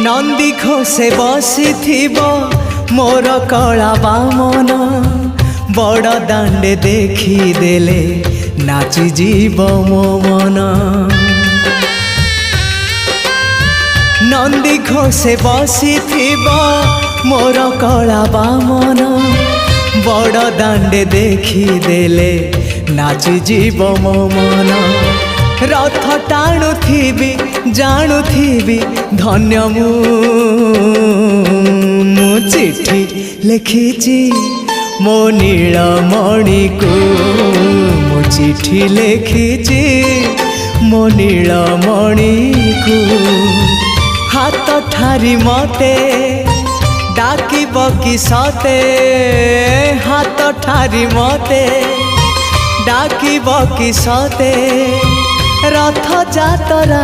नंदी घोषे बसी मोर कला बामन बड़ दांडे देखी देले नाची जीव मो मन। नंदी घोषे बसी मोर कला बामन बड़ दांडे देखी देले नाची जीव मो मन। रथ टाणुथिबी जाणुथिबी धन्य मु चिट्ठी लिखिची मो नीलमणि को मु चिट्ठी लिखिची मो नीलमणि को। हाथ ठारी मते डाकिब कि सते हाथ ठारी मते डाकिब कि सते रथ जातरा।